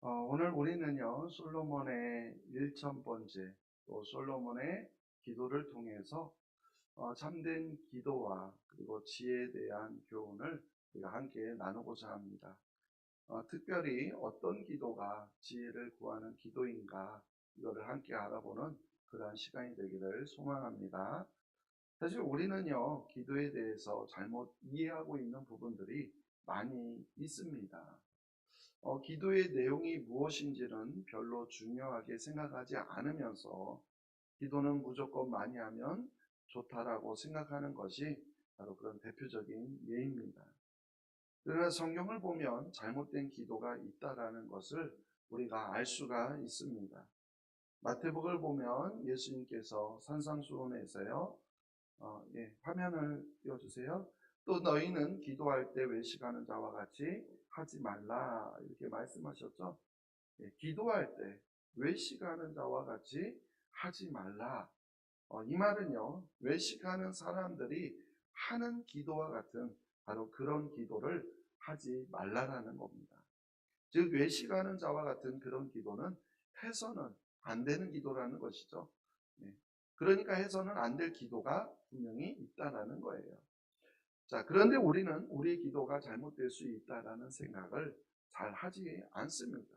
오늘 우리는요, 솔로몬의 1000번째, 또 솔로몬의 기도를 통해서 참된 기도와 그리고 지혜에 대한 교훈을 우리가 함께 나누고자 합니다. 특별히 어떤 기도가 지혜를 구하는 기도인가, 이거를 함께 알아보는 그러한 시간이 되기를 소망합니다. 사실 우리는요, 기도에 대해서 잘못 이해하고 있는 부분들이 많이 있습니다. 기도의 내용이 무엇인지는 별로 중요하게 생각하지 않으면서 기도는 무조건 많이 하면 좋다라고 생각하는 것이 바로 그런 대표적인 예입니다. 그러나 성경을 보면 잘못된 기도가 있다라는 것을 우리가 알 수가 있습니다. 마태복음을 보면 예수님께서 산상수훈에서요, 화면을 띄워주세요. 또 너희는 기도할 때 외식하는 자와 같이 하지 말라, 이렇게 말씀하셨죠. 기도할 때 외식하는 자와 같이 하지 말라. 이 말은요, 외식하는 사람들이 하는 기도와 같은 바로 그런 기도를 하지 말라라는 겁니다. 즉 외식하는 자와 같은 그런 기도는 해서는 안 되는 기도라는 것이죠. 네. 그러니까 해서는 안 될 기도가 분명히 있다라는 거예요. 자, 그런데 우리는 우리의 기도가 잘못될 수 있다라는 생각을 잘 하지 않습니다.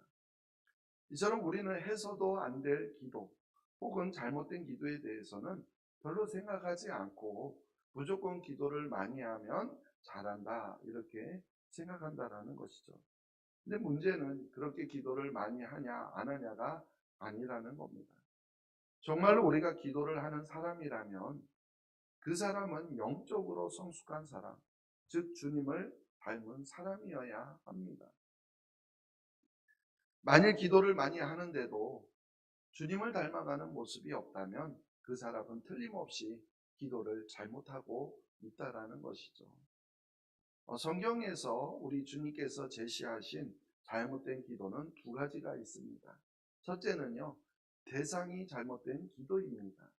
이처럼 우리는 해서도 안 될 기도 혹은 잘못된 기도에 대해서는 별로 생각하지 않고 무조건 기도를 많이 하면 잘한다, 이렇게 생각한다라는 것이죠. 근데 문제는 그렇게 기도를 많이 하냐 안 하냐가 아니라는 겁니다. 정말로 우리가 기도를 하는 사람이라면 그 사람은 영적으로 성숙한 사람, 즉 주님을 닮은 사람이어야 합니다. 만일 기도를 많이 하는데도 주님을 닮아가는 모습이 없다면 그 사람은 틀림없이 기도를 잘못하고 있다라는 것이죠. 성경에서 우리 주님께서 제시하신 잘못된 기도는 두 가지가 있습니다. 첫째는요, 대상이 잘못된 기도입니다.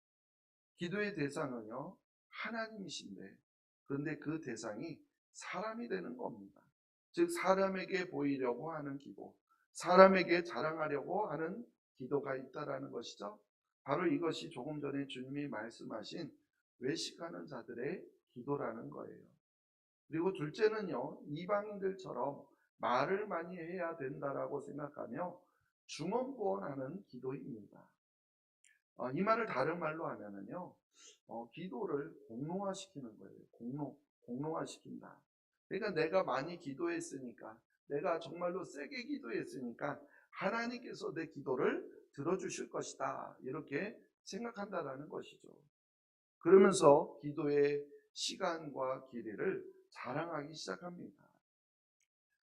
기도의 대상은요, 하나님이신데, 그런데 그 대상이 사람이 되는 겁니다. 즉 사람에게 보이려고 하는 기도, 사람에게 자랑하려고 하는 기도가 있다라는 것이죠. 바로 이것이 조금 전에 주님이 말씀하신 외식하는 자들의 기도라는 거예요. 그리고 둘째는요, 이방인들처럼 말을 많이 해야 된다라고 생각하며 중언부언하는 기도입니다. 이 말을 다른 말로 하면은요, 기도를 공론화시키는 거예요. 공론화시킨다. 그러니까 내가 많이 기도했으니까, 내가 정말로 세게 기도했으니까 하나님께서 내 기도를 들어주실 것이다, 이렇게 생각한다라는 것이죠. 그러면서 기도의 시간과 길이를 자랑하기 시작합니다.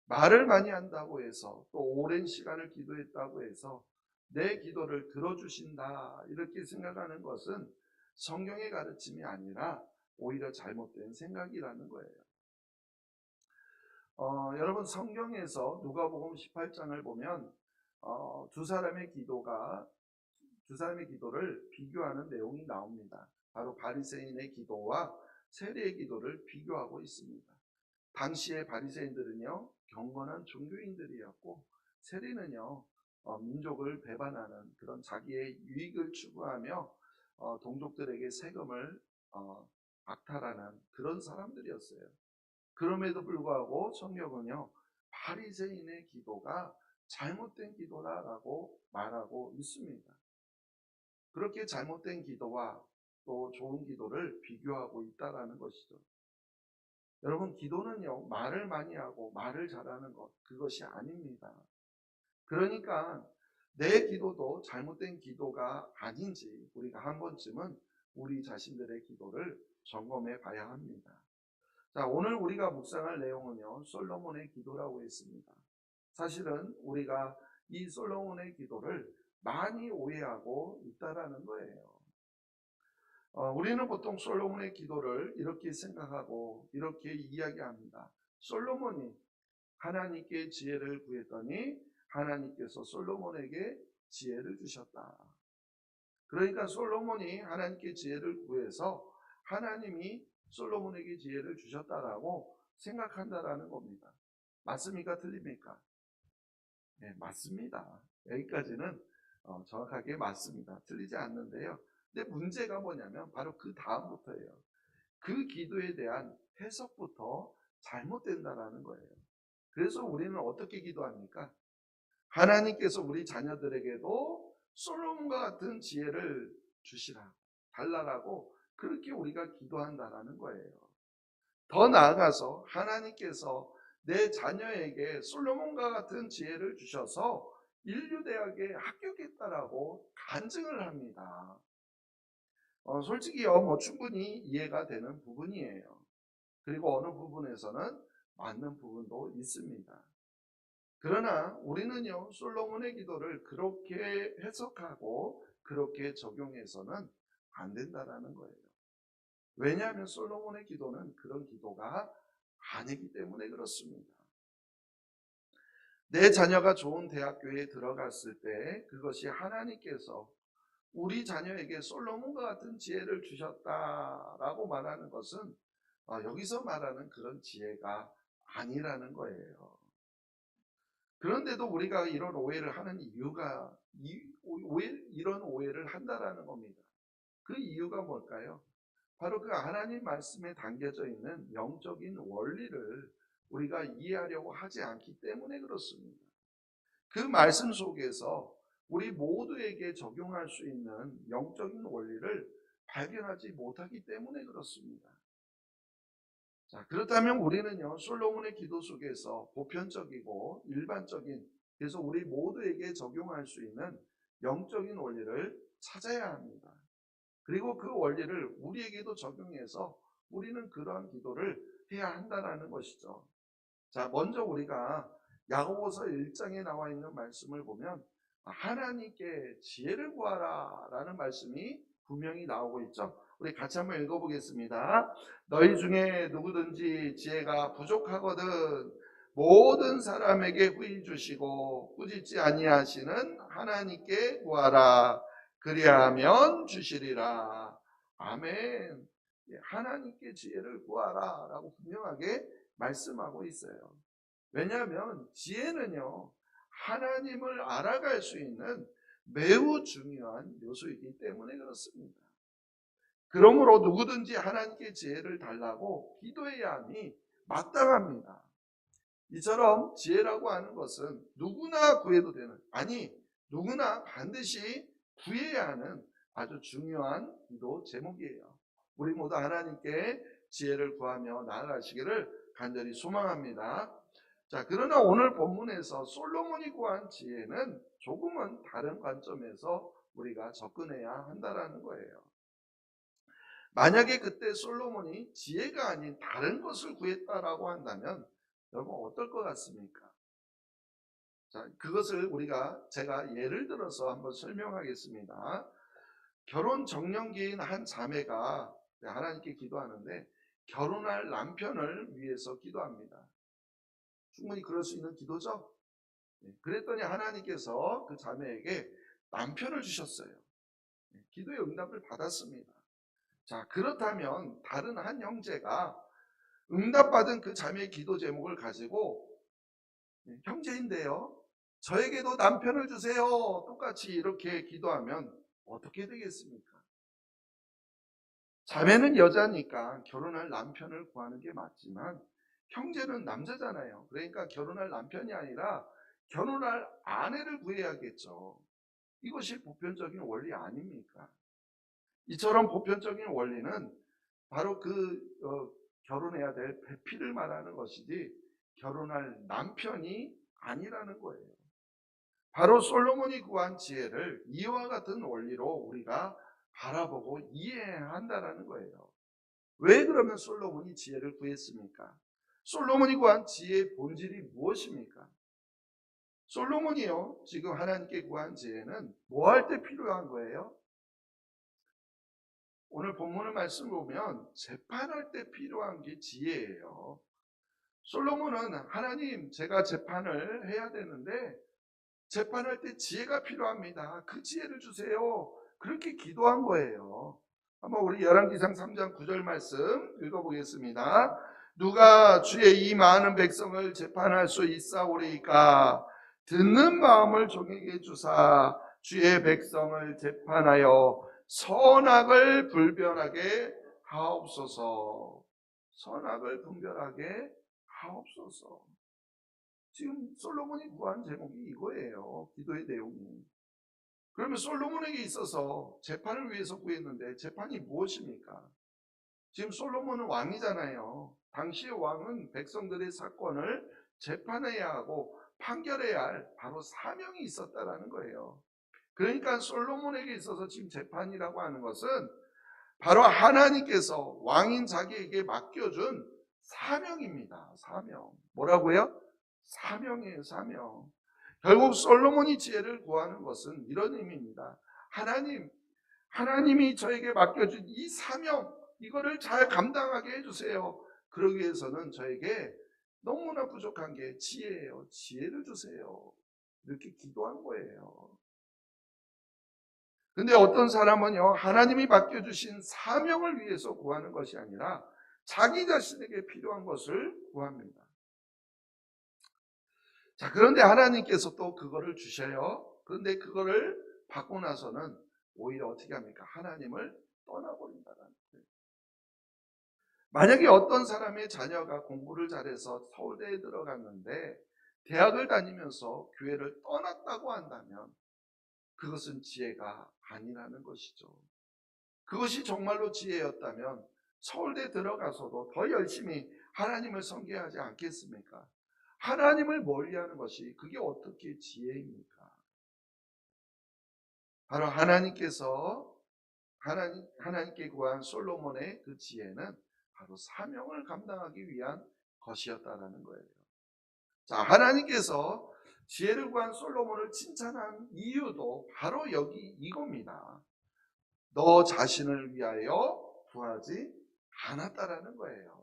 말을 많이 한다고 해서, 또 오랜 시간을 기도했다고 해서 내 기도를 들어주신다, 이렇게 생각하는 것은 성경의 가르침이 아니라 오히려 잘못된 생각이라는 거예요. 여러분, 성경에서 누가복음 18장을 보면 두 사람의 기도를 비교하는 내용이 나옵니다. 바로 바리새인의 기도와 세리의 기도를 비교하고 있습니다. 당시의 바리새인들은요, 경건한 종교인들이었고, 세리는요, 민족을 배반하는 그런 자기의 유익을 추구하며 동족들에게 세금을 박탈하는 그런 사람들이었어요. 그럼에도 불구하고 성경은요, 바리새인의 기도가 잘못된 기도라고 말하고 있습니다. 그렇게 잘못된 기도와 또 좋은 기도를 비교하고 있다라는 것이죠. 여러분, 기도는요, 말을 많이 하고 말을 잘하는 것, 그것이 아닙니다. 그러니까 내 기도도 잘못된 기도가 아닌지 우리가 한 번쯤은 우리 자신들의 기도를 점검해 봐야 합니다. 자, 오늘 우리가 묵상할 내용은요, 솔로몬의 기도라고 했습니다. 사실은 우리가 이 솔로몬의 기도를 많이 오해하고 있다라는 거예요. 우리는 보통 솔로몬의 기도를 이렇게 생각하고 이렇게 이야기합니다. 솔로몬이 하나님께 지혜를 구했더니 하나님께서 솔로몬에게 지혜를 주셨다. 그러니까 솔로몬이 하나님께 지혜를 구해서 하나님이 솔로몬에게 지혜를 주셨다라고 생각한다라는 겁니다. 맞습니까? 틀립니까? 네, 맞습니다. 여기까지는 정확하게 맞습니다. 틀리지 않는데요. 근데 문제가 뭐냐면 바로 그 다음부터예요. 그 기도에 대한 해석부터 잘못된다라는 거예요. 그래서 우리는 어떻게 기도합니까? 하나님께서 우리 자녀들에게도 솔로몬과 같은 지혜를 주시라, 달라라고 그렇게 우리가 기도한다라는 거예요. 더 나아가서 하나님께서 내 자녀에게 솔로몬과 같은 지혜를 주셔서 인류대학에 합격했다라고 간증을 합니다. 솔직히요, 충분히 이해가 되는 부분이에요. 그리고 어느 부분에서는 맞는 부분도 있습니다. 그러나 우리는요, 솔로몬의 기도를 그렇게 해석하고 그렇게 적용해서는 안 된다라는 거예요. 왜냐하면 솔로몬의 기도는 그런 기도가 아니기 때문에 그렇습니다. 내 자녀가 좋은 대학교에 들어갔을 때 그것이 하나님께서 우리 자녀에게 솔로몬과 같은 지혜를 주셨다라고 말하는 것은 여기서 말하는 그런 지혜가 아니라는 거예요. 그런데도 우리가 이런 오해를 하는 이유가 이런 오해를 한다라는 겁니다. 그 이유가 뭘까요? 바로 그 하나님 말씀에 담겨져 있는 영적인 원리를 우리가 이해하려고 하지 않기 때문에 그렇습니다. 그 말씀 속에서 우리 모두에게 적용할 수 있는 영적인 원리를 발견하지 못하기 때문에 그렇습니다. 자, 그렇다면 우리는요, 솔로몬의 기도 속에서 보편적이고 일반적인, 그래서 우리 모두에게 적용할 수 있는 영적인 원리를 찾아야 합니다. 그리고 그 원리를 우리에게도 적용해서 우리는 그러한 기도를 해야 한다는 것이죠. 자, 먼저 우리가 야고보서 1장에 나와 있는 말씀을 보면 하나님께 지혜를 구하라 라는 말씀이 분명히 나오고 있죠. 우리 같이 한번 읽어보겠습니다. 너희 중에 누구든지 지혜가 부족하거든 모든 사람에게 후히 주시고 꾸짖지 아니하시는 하나님께 구하라. 그리하면 주시리라. 아멘. 하나님께 지혜를 구하라 라고 분명하게 말씀하고 있어요. 왜냐하면 지혜는요, 하나님을 알아갈 수 있는 매우 중요한 요소이기 때문에 그렇습니다. 그러므로 누구든지 하나님께 지혜를 달라고 기도해야 함이 마땅합니다. 이처럼 지혜라고 하는 것은 누구나 구해도 되는, 아니 누구나 반드시 구해야 하는 아주 중요한 기도 제목이에요. 우리 모두 하나님께 지혜를 구하며 나아가시기를 간절히 소망합니다. 자, 그러나 오늘 본문에서 솔로몬이 구한 지혜는 조금은 다른 관점에서 우리가 접근해야 한다라는 거예요. 만약에 그때 솔로몬이 지혜가 아닌 다른 것을 구했다라고 한다면 여러분 어떨 것 같습니까? 자, 그것을 제가 예를 들어서 한번 설명하겠습니다. 결혼 정년기인 한 자매가 하나님께 기도하는데 결혼할 남편을 위해서 기도합니다. 충분히 그럴 수 있는 기도죠. 그랬더니 하나님께서 그 자매에게 남편을 주셨어요. 기도의 응답을 받았습니다. 자, 그렇다면 다른 한 형제가 응답받은 그 자매의 기도 제목을 가지고 형제인데요, 저에게도 남편을 주세요. 똑같이 이렇게 기도하면 어떻게 되겠습니까? 자매는 여자니까 결혼할 남편을 구하는 게 맞지만 형제는 남자잖아요. 그러니까 결혼할 남편이 아니라 결혼할 아내를 구해야겠죠. 이것이 보편적인 원리 아닙니까? 이처럼 보편적인 원리는 바로 결혼해야 될 배필을 말하는 것이지 결혼할 남편이 아니라는 거예요. 바로 솔로몬이 구한 지혜를 이와 같은 원리로 우리가 바라보고 이해해야 한다는 거예요. 왜 그러면 솔로몬이 지혜를 구했습니까? 솔로몬이 구한 지혜의 본질이 무엇입니까? 솔로몬이요, 지금 하나님께 구한 지혜는 뭐 할 때 필요한 거예요? 오늘 본문의 말씀을 보면 재판할 때 필요한 게 지혜예요. 솔로몬은 하나님, 제가 재판을 해야 되는데 재판할 때 지혜가 필요합니다. 그 지혜를 주세요. 그렇게 기도한 거예요. 한번 우리 열왕기상 3장 9절 말씀 읽어보겠습니다. 누가 주의 이 많은 백성을 재판할 수 있사오리까? 듣는 마음을 종에게 주사 주의 백성을 재판하여 선악을 분별하게 하옵소서. 선악을 분별하게 하옵소서. 지금 솔로몬이 구한 제목이 이거예요. 기도의 내용이. 그러면 솔로몬에게 있어서 재판을 위해서 구했는데 재판이 무엇입니까? 지금 솔로몬은 왕이잖아요. 당시의 왕은 백성들의 사건을 재판해야 하고 판결해야 할 바로 사명이 있었다라는 거예요. 그러니까 솔로몬에게 있어서 지금 재판이라고 하는 것은 바로 하나님께서 왕인 자기에게 맡겨준 사명입니다. 사명. 뭐라고요? 사명이에요. 사명. 결국 솔로몬이 지혜를 구하는 것은 이런 의미입니다. 하나님이 저에게 맡겨준 이 사명, 이거를 잘 감당하게 해주세요. 그러기 위해서는 저에게 너무나 부족한 게 지혜예요. 지혜를 주세요. 이렇게 기도한 거예요. 근데 어떤 사람은요, 하나님이 맡겨주신 사명을 위해서 구하는 것이 아니라 자기 자신에게 필요한 것을 구합니다. 자, 그런데 하나님께서 또 그거를 주셔요. 그런데 그거를 받고 나서는 오히려 어떻게 합니까? 하나님을 떠나버린다는 거예요. 만약에 어떤 사람의 자녀가 공부를 잘해서 서울대에 들어갔는데 대학을 다니면서 교회를 떠났다고 한다면 그것은 지혜가 아니라는 것이죠. 그것이 정말로 지혜였다면 서울대 들어가서도 더 열심히 하나님을 섬겨야 하지 않겠습니까? 하나님을 멀리하는 것이 그게 어떻게 지혜입니까? 바로 하나님께 구한 솔로몬의 그 지혜는 바로 사명을 감당하기 위한 것이었다라는 거예요. 자, 하나님께서 지혜를 구한 솔로몬을 칭찬한 이유도 바로 여기 이겁니다. 너 자신을 위하여 구하지 않았다라는 거예요.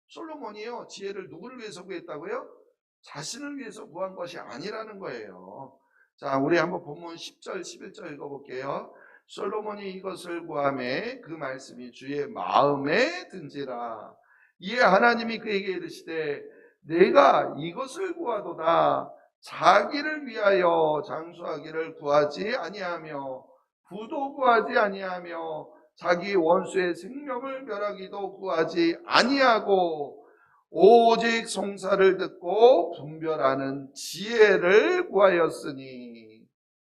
솔로몬이요, 지혜를 누구를 위해서 구했다고요? 자신을 위해서 구한 것이 아니라는 거예요. 자, 우리 한번 본문 10절, 11절 읽어볼게요. 솔로몬이 이것을 구하매 그 말씀이 주의 마음에 든지라. 이에 하나님이 그에게 이르시되 내가 이것을 구하도다. 자기를 위하여 장수하기를 구하지 아니하며 부도 구하지 아니하며 자기 원수의 생명을 멸하기도 구하지 아니하고 오직 송사를 듣고 분별하는 지혜를 구하였으니.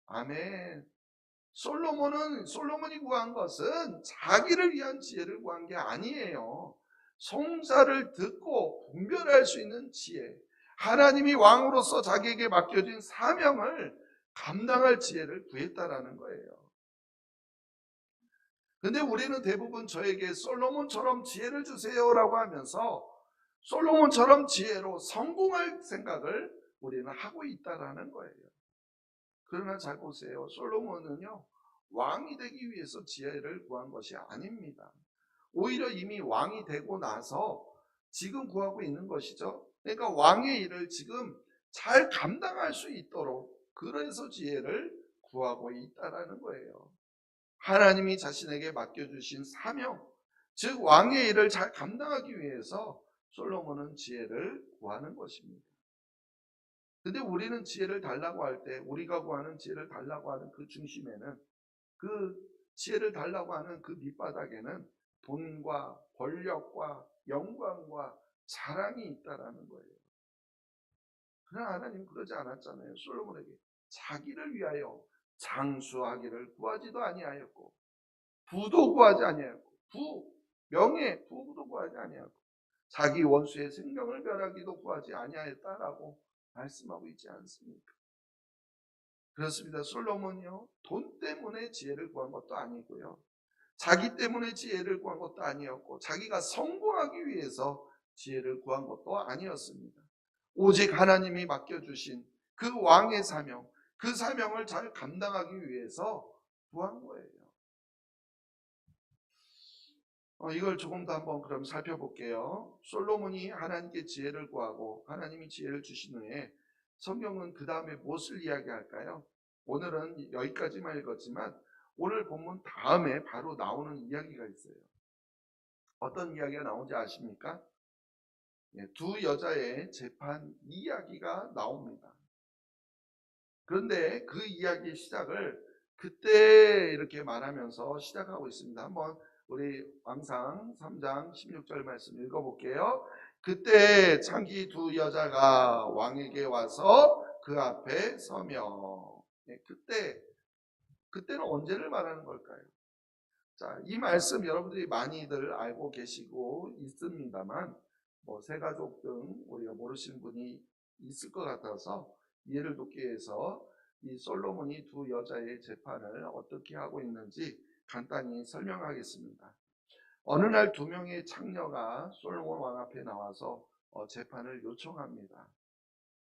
아멘. 솔로몬이 구한 것은 자기를 위한 지혜를 구한 게 아니에요. 송사를 듣고 분별할 수 있는 지혜, 하나님이 왕으로서 자기에게 맡겨진 사명을 감당할 지혜를 구했다라는 거예요. 근데 우리는 대부분 저에게 솔로몬처럼 지혜를 주세요라고 하면서 솔로몬처럼 지혜로 성공할 생각을 우리는 하고 있다라는 거예요. 그러나 잘 보세요. 솔로몬은요, 왕이 되기 위해서 지혜를 구한 것이 아닙니다. 오히려 이미 왕이 되고 나서 지금 구하고 있는 것이죠. 그러니까 왕의 일을 지금 잘 감당할 수 있도록 그래서 지혜를 구하고 있다라는 거예요. 하나님이 자신에게 맡겨주신 사명, 즉 왕의 일을 잘 감당하기 위해서 솔로몬은 지혜를 구하는 것입니다. 근데 우리는 지혜를 달라고 할 때, 우리가 구하는 지혜를 달라고 하는 그 중심에는, 그 지혜를 달라고 하는 그 밑바닥에는 돈과 권력과 영광과 자랑이 있다라는 거예요. 그러나 하나님은 그러지 않았잖아요. 솔로몬에게 자기를 위하여 장수하기를 구하지도 아니하였고 부도 구하지 아니하였고 명예 부도 구하지 아니하였고 자기 원수의 생명을 멸하기도 구하지 아니하였다라고 말씀하고 있지 않습니까? 그렇습니다. 솔로몬이요, 돈 때문에 지혜를 구한 것도 아니고요, 자기 때문에 지혜를 구한 것도 아니었고, 자기가 성공하기 위해서 지혜를 구한 것도 아니었습니다. 오직 하나님이 맡겨주신 그 왕의 사명, 그 사명을 잘 감당하기 위해서 구한 거예요. 이걸 조금 더 한번 그럼 살펴볼게요. 솔로몬이 하나님께 지혜를 구하고 하나님이 지혜를 주신 후에 성경은 그 다음에 무엇을 이야기할까요? 오늘은 여기까지만 읽었지만 오늘 본문 다음에 바로 나오는 이야기가 있어요. 어떤 이야기가 나오는지 아십니까? 두 여자의 재판 이야기가 나옵니다. 그런데 그 이야기의 시작을 그때 이렇게 말하면서 시작하고 있습니다. 한번 우리 왕상 3장 16절 말씀 읽어볼게요. 그때 창기 두 여자가 왕에게 와서 그 앞에 서며. 네, 그때는 언제를 말하는 걸까요? 자, 이 말씀 여러분들이 많이들 알고 계시고 있습니다만 뭐 새가족 등 우리가 모르시는 분이 있을 것 같아서 이해를 돕기 위해서 이 솔로몬이 두 여자의 재판을 어떻게 하고 있는지 간단히 설명하겠습니다. 어느 날 두 명의 창녀가 솔로몬 왕 앞에 나와서 재판을 요청합니다.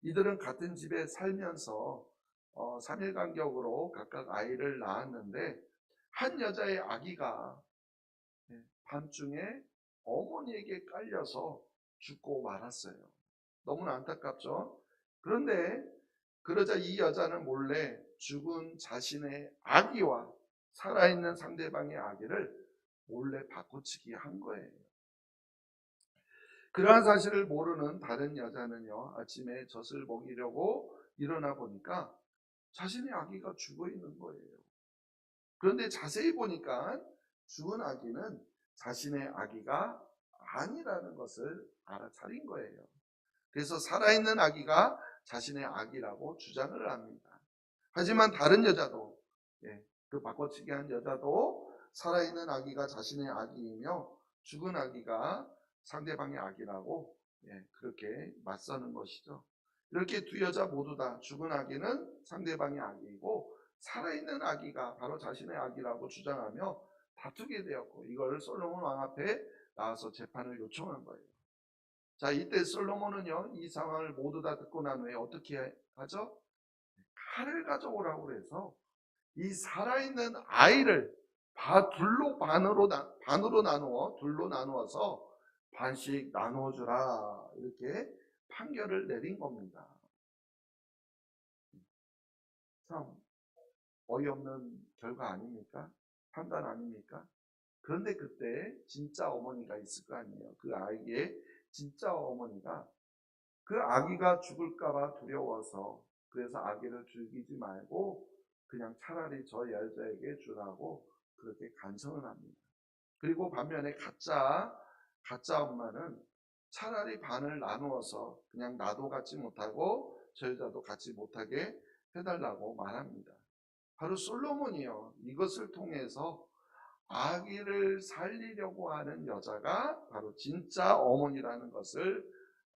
이들은 같은 집에 살면서 3일 간격으로 각각 아이를 낳았는데 한 여자의 아기가 밤중에 어머니에게 깔려서 죽고 말았어요. 너무나 안타깝죠. 그런데 그러자 이 여자는 몰래 죽은 자신의 아기와 살아있는 상대방의 아기를 몰래 바꿔치기 한 거예요. 그러한 사실을 모르는 다른 여자는요, 아침에 젖을 먹이려고 일어나 보니까 자신의 아기가 죽어 있는 거예요. 그런데 자세히 보니까 죽은 아기는 자신의 아기가 아니라는 것을 알아차린 거예요. 그래서 살아있는 아기가 자신의 아기라고 주장을 합니다. 하지만 다른 여자도, 그 바꿔치기 한 여자도 살아있는 아기가 자신의 아기이며 죽은 아기가 상대방의 아기라고 그렇게 맞서는 것이죠. 이렇게 두 여자 모두 다 죽은 아기는 상대방의 아기이고 살아있는 아기가 바로 자신의 아기라고 주장하며 다투게 되었고, 이걸 솔로몬 왕 앞에 나와서 재판을 요청한 거예요. 자, 이때 솔로몬은요, 이 상황을 모두 다 듣고 난 후에 어떻게 하죠? 칼을 가져오라고 해서 이 살아있는 아이를 반으로 나누어서 반씩 나누어주라, 이렇게 판결을 내린 겁니다. 참 어이없는 결과 아닙니까? 판단 아닙니까? 그런데 그때 진짜 어머니가 있을 거 아니에요. 그 아이의 진짜 어머니가 그 아기가 죽을까봐 두려워서, 그래서 아기를 죽이지 말고 그냥 차라리 저 여자에게 주라고 그렇게 간청을 합니다. 그리고 반면에 가짜 엄마는 차라리 반을 나누어서 그냥 나도 갖지 못하고 저 여자도 갖지 못하게 해달라고 말합니다. 바로 솔로몬이요, 이것을 통해서 아기를 살리려고 하는 여자가 바로 진짜 어머니라는 것을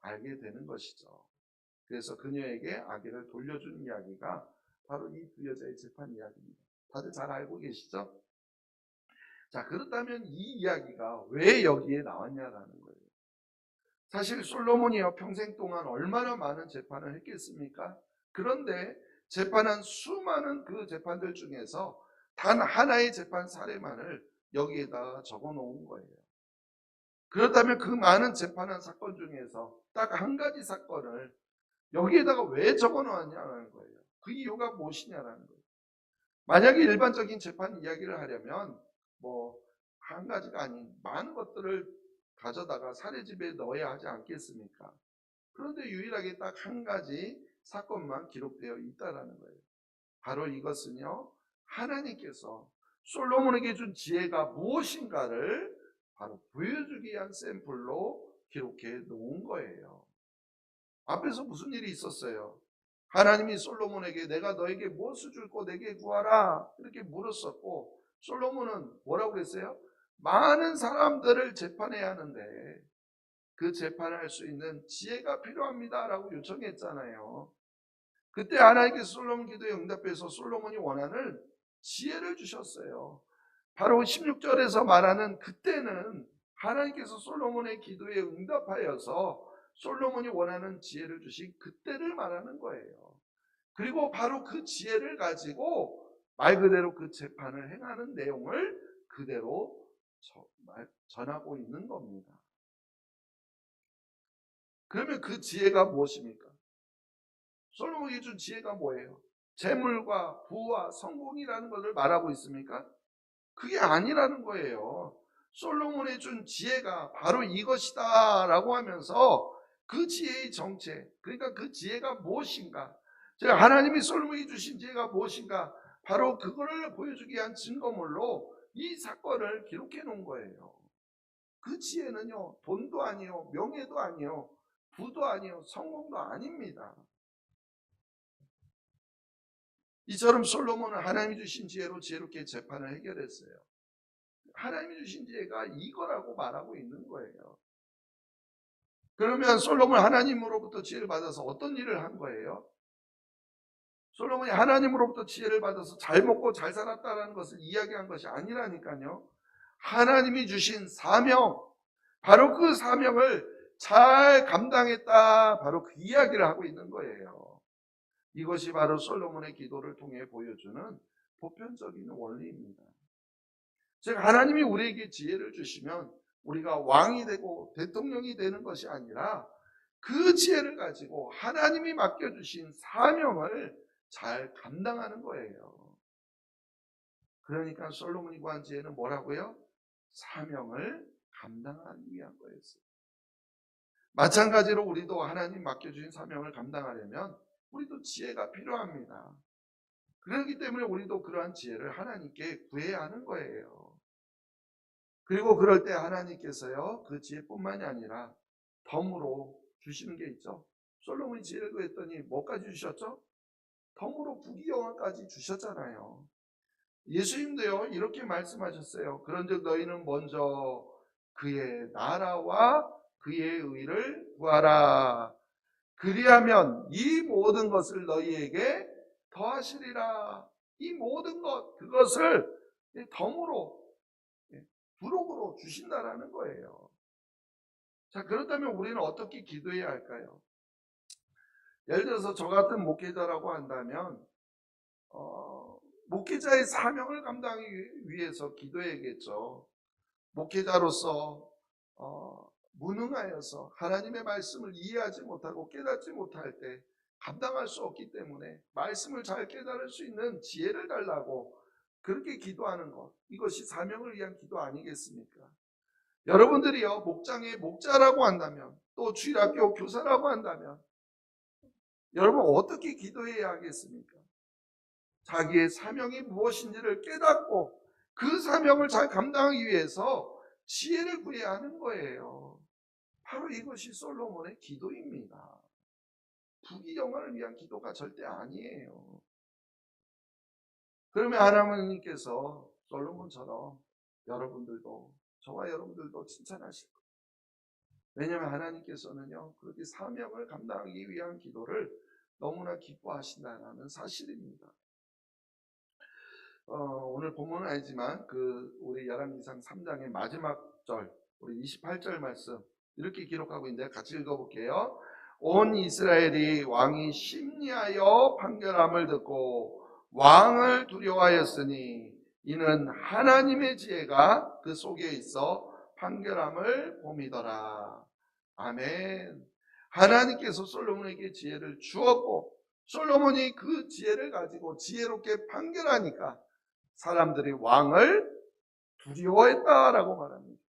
알게 되는 것이죠. 그래서 그녀에게 아기를 돌려준 이야기가 바로 이 두 여자의 재판 이야기입니다. 다들 잘 알고 계시죠? 자, 그렇다면 이 이야기가 왜 여기에 나왔냐라는 거예요. 사실 솔로몬이요, 평생 동안 얼마나 많은 재판을 했겠습니까? 그런데 재판한 수많은 그 재판들 중에서 단 하나의 재판 사례만을 여기에다가 적어 놓은 거예요. 그렇다면 그 많은 재판한 사건 중에서 딱 한 가지 사건을 여기에다가 왜 적어 놓았냐는 거예요. 그 이유가 무엇이냐라는 거예요. 만약에 일반적인 재판 이야기를 하려면 뭐 한 가지가 아닌 많은 것들을 가져다가 사례집에 넣어야 하지 않겠습니까? 그런데 유일하게 딱 한 가지 사건만 기록되어 있다라는 거예요. 바로 이것은요, 하나님께서 솔로몬에게 준 지혜가 무엇인가를 바로 보여주기 위한 샘플로 기록해 놓은 거예요. 앞에서 무슨 일이 있었어요? 하나님이 솔로몬에게 내가 너에게 무엇을 줄고 내게 구하라 이렇게 물었었고, 솔로몬은 뭐라고 그랬어요? 많은 사람들을 재판해야 하는데 그 재판을 할 수 있는 지혜가 필요합니다 라고 요청했잖아요. 그때 하나님께서 솔로몬 기도에 응답해서 솔로몬이 원하는 지혜를 주셨어요. 바로 16절에서 말하는 그때는 하나님께서 솔로몬의 기도에 응답하여서 솔로몬이 원하는 지혜를 주신 그때를 말하는 거예요. 그리고 바로 그 지혜를 가지고 말 그대로 그 재판을 행하는 내용을 그대로 전하고 있는 겁니다. 그러면 그 지혜가 무엇입니까? 솔로몬이 준 지혜가 뭐예요? 재물과 부와 성공이라는 것을 말하고 있습니까? 그게 아니라는 거예요. 솔로몬이 준 지혜가 바로 이것이다 라고 하면서 그 지혜의 정체, 그러니까 그 지혜가 무엇인가, 제가 하나님이 솔로몬이 주신 지혜가 무엇인가, 바로 그거를 보여주기 위한 증거물로 이 사건을 기록해 놓은 거예요. 그 지혜는요, 돈도 아니요, 명예도 아니요, 부도 아니요, 성공도 아닙니다. 이처럼 솔로몬은 하나님이 주신 지혜로 지혜롭게 재판을 해결했어요. 하나님이 주신 지혜가 이거라고 말하고 있는 거예요. 그러면 솔로몬 하나님으로부터 지혜를 받아서 어떤 일을 한 거예요? 솔로몬이 하나님으로부터 지혜를 받아서 잘 먹고 잘 살았다는 것을 이야기한 것이 아니라니까요. 하나님이 주신 사명, 바로 그 사명을 잘 감당했다, 바로 그 이야기를 하고 있는 거예요. 이것이 바로 솔로몬의 기도를 통해 보여주는 보편적인 원리입니다. 즉 하나님이 우리에게 지혜를 주시면 우리가 왕이 되고 대통령이 되는 것이 아니라 그 지혜를 가지고 하나님이 맡겨주신 사명을 잘 감당하는 거예요. 그러니까 솔로몬이 구한 지혜는 뭐라고요? 사명을 감당하기 위한 거였어요. 마찬가지로 우리도 하나님 맡겨주신 사명을 감당하려면 우리도 지혜가 필요합니다. 그렇기 때문에 우리도 그러한 지혜를 하나님께 구해야 하는 거예요. 그리고 그럴 때 하나님께서요, 그 지혜뿐만이 아니라 덤으로 주시는 게 있죠. 솔로몬이 지혜를 구했더니 뭐까지 주셨죠? 덤으로 부귀영화까지 주셨잖아요. 예수님도요, 이렇게 말씀하셨어요. 그런즉 너희는 먼저 그의 나라와 그의 의를 구하라. 그리하면 이 모든 것을 너희에게 더하시리라. 이 모든 것, 그것을 덤으로, 부록으로 주신다라는 거예요. 자, 그렇다면 우리는 어떻게 기도해야 할까요? 예를 들어서 저 같은 목회자라고 한다면 목회자의 사명을 감당하기 위해서 기도해야겠죠. 목회자로서 무능하여서 하나님의 말씀을 이해하지 못하고 깨닫지 못할 때 감당할 수 없기 때문에 말씀을 잘 깨달을 수 있는 지혜를 달라고 그렇게 기도하는 것, 이것이 사명을 위한 기도 아니겠습니까? 여러분들이요, 목장의 목자라고 한다면, 또 주일학교 교사라고 한다면 여러분 어떻게 기도해야 하겠습니까? 자기의 사명이 무엇인지를 깨닫고 그 사명을 잘 감당하기 위해서 지혜를 구해야 하는 거예요. 바로 이것이 솔로몬의 기도입니다. 부귀영화를 위한 기도가 절대 아니에요. 그러면 하나님께서 솔로몬처럼 여러분들도, 저와 여러분들도 칭찬하실 거예요. 왜냐하면 하나님께서는요, 그렇게 사명을 감당하기 위한 기도를 너무나 기뻐하신다는 사실입니다. 오늘 본문은 아니지만 우리 열왕기상 3장의 마지막 절, 우리 28절 말씀 이렇게 기록하고 있는데 같이 읽어볼게요. 온 이스라엘이 왕이 심리하여 판결함을 듣고 왕을 두려워하였으니 이는 하나님의 지혜가 그 속에 있어 판결함을 봄이더라. 아멘. 하나님께서 솔로몬에게 지혜를 주었고 솔로몬이 그 지혜를 가지고 지혜롭게 판결하니까 사람들이 왕을 두려워했다라고 말합니다.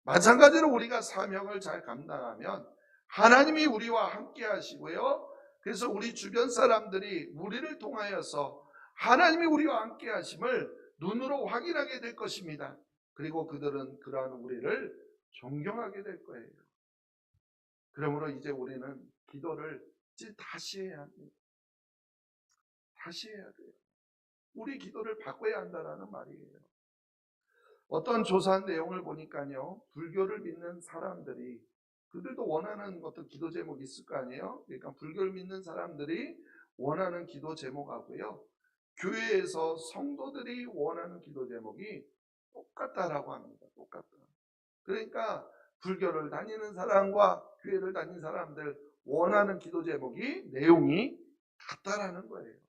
마찬가지로 우리가 사명을 잘 감당하면 하나님이 우리와 함께 하시고요. 그래서 우리 주변 사람들이 우리를 통하여서 하나님이 우리와 함께 하심을 눈으로 확인하게 될 것입니다. 그리고 그들은 그러한 우리를 존경하게 될 거예요. 그러므로 이제 우리는 기도를 다시 해야 합니다. 다시 해야 돼요. 우리 기도를 바꿔야 한다는 말이에요. 어떤 조사한 내용을 보니까요, 불교를 믿는 사람들이, 그들도 원하는 어떤 기도 제목이 있을 거 아니에요? 그러니까 불교를 믿는 사람들이 원하는 기도 제목하고요, 교회에서 성도들이 원하는 기도 제목이 똑같다라고 합니다. 똑같다. 그러니까 불교를 다니는 사람과 교회를 다니는 사람들 원하는 기도 제목이, 내용이 같다라는 거예요.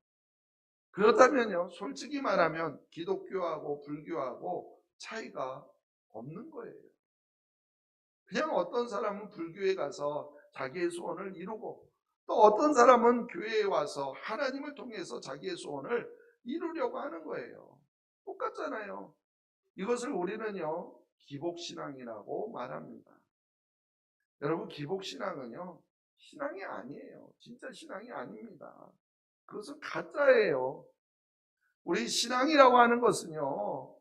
그렇다면요, 솔직히 말하면 기독교하고 불교하고 차이가 없는 거예요. 그냥 어떤 사람은 불교에 가서 자기의 소원을 이루고, 또 어떤 사람은 교회에 와서 하나님을 통해서 자기의 소원을 이루려고 하는 거예요. 똑같잖아요. 이것을 우리는요, 기복신앙이라고 말합니다. 여러분, 기복신앙은요, 신앙이 아니에요. 진짜 신앙이 아닙니다. 그것은 가짜예요. 우리 신앙이라고 하는 것은요,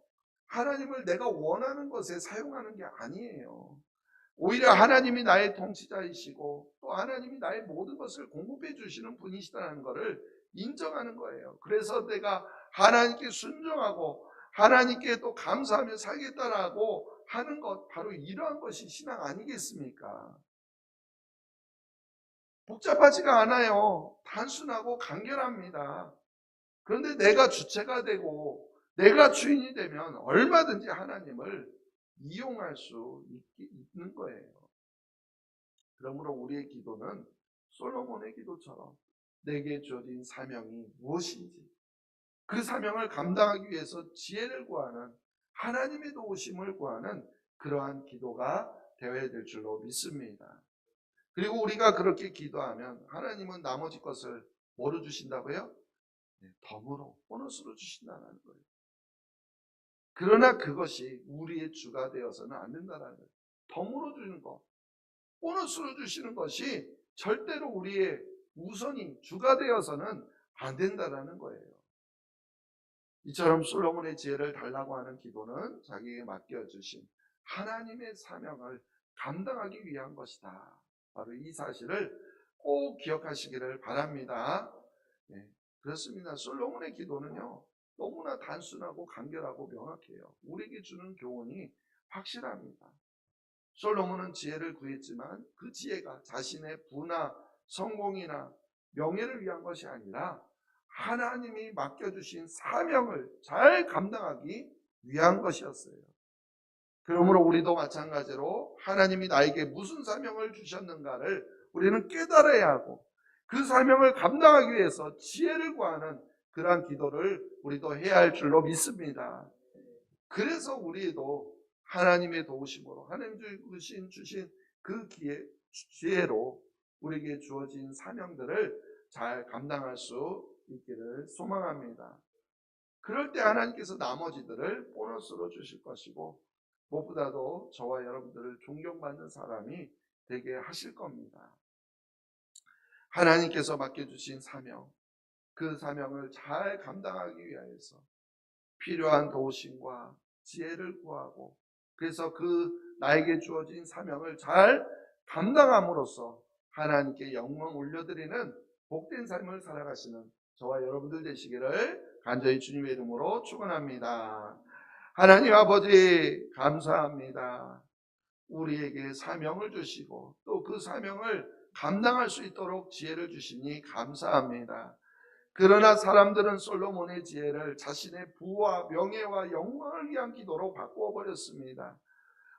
하나님을 내가 원하는 것에 사용하는 게 아니에요. 오히려 하나님이 나의 통치자이시고 또 하나님이 나의 모든 것을 공급해 주시는 분이시다는 것을 인정하는 거예요. 그래서 내가 하나님께 순종하고 하나님께 또 감사하며 살겠다라고 하는 것, 바로 이러한 것이 신앙 아니겠습니까? 복잡하지가 않아요. 단순하고 간결합니다. 그런데 내가 주체가 되고 내가 주인이 되면 얼마든지 하나님을 이용할 수 있는 거예요. 그러므로 우리의 기도는 솔로몬의 기도처럼 내게 주어진 사명이 무엇인지 그 사명을 감당하기 위해서 지혜를 구하는, 하나님의 도우심을 구하는 그러한 기도가 되어야 될 줄로 믿습니다. 그리고 우리가 그렇게 기도하면 하나님은 나머지 것을 뭐로 주신다고요? 덤으로, 보너스로 주신다는 거예요. 그러나 그것이 우리의 주가 되어서는 안 된다는 거예요. 덤으로 주는 것, 보너스로 주시는 것이 절대로 우리의 우선이 주가 되어서는 안 된다는 거예요. 이처럼 솔로몬의 지혜를 달라고 하는 기도는 자기에게 맡겨주신 하나님의 사명을 감당하기 위한 것이다. 바로 이 사실을 꼭 기억하시기를 바랍니다. 네, 그렇습니다. 솔로몬의 기도는요, 너무나 단순하고 간결하고 명확해요. 우리에게 주는 교훈이 확실합니다. 솔로몬은 지혜를 구했지만 그 지혜가 자신의 부나 성공이나 명예를 위한 것이 아니라 하나님이 맡겨주신 사명을 잘 감당하기 위한 것이었어요. 그러므로 우리도 마찬가지로 하나님이 나에게 무슨 사명을 주셨는가를 우리는 깨달아야 하고 그 사명을 감당하기 위해서 지혜를 구하는 그러한 기도를 우리도 해야 할 줄로 믿습니다. 그래서 우리도 하나님의 도우심으로 하나님 주신 그 지혜로 우리에게 주어진 사명들을 잘 감당할 수 있기를 소망합니다. 그럴 때 하나님께서 나머지들을 보너스로 주실 것이고 무엇보다도 저와 여러분들을 존경받는 사람이 되게 하실 겁니다. 하나님께서 맡겨주신 사명, 그 사명을 잘 감당하기 위해서 필요한 도우심과 지혜를 구하고 그래서 그 나에게 주어진 사명을 잘 감당함으로써 하나님께 영광 올려드리는 복된 삶을 살아가시는 저와 여러분들 되시기를 간절히 주님의 이름으로 축원합니다. 하나님 아버지 감사합니다. 우리에게 사명을 주시고 또 그 사명을 감당할 수 있도록 지혜를 주시니 감사합니다. 그러나 사람들은 솔로몬의 지혜를 자신의 부와 명예와 영광을 위한 기도로 바꾸어 버렸습니다.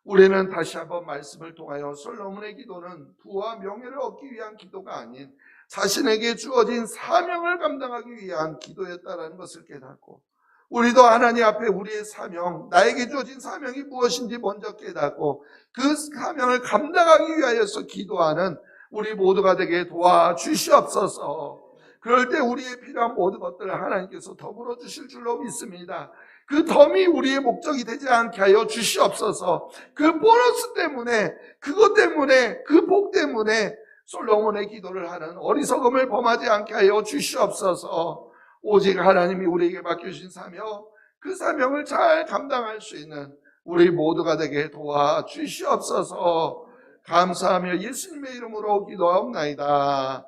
우리는 다시 한번 말씀을 통하여 솔로몬의 기도는 부와 명예를 얻기 위한 기도가 아닌 자신에게 주어진 사명을 감당하기 위한 기도였다는 것을 깨닫고 우리도 하나님 앞에 우리의 사명, 나에게 주어진 사명이 무엇인지 먼저 깨닫고 그 사명을 감당하기 위하여서 기도하는 우리 모두가 되게 도와주시옵소서. 그럴 때 우리의 필요한 모든 것들을 하나님께서 더불어 주실 줄로 믿습니다. 그 덤이 우리의 목적이 되지 않게 하여 주시옵소서. 그 보너스 때문에, 그것 때문에, 그 복 때문에 솔로몬의 기도를 하는 어리석음을 범하지 않게 하여 주시옵소서. 오직 하나님이 우리에게 맡겨주신 사명, 그 사명을 잘 감당할 수 있는 우리 모두가 되게 도와주시옵소서. 감사하며 예수님의 이름으로 기도하옵나이다.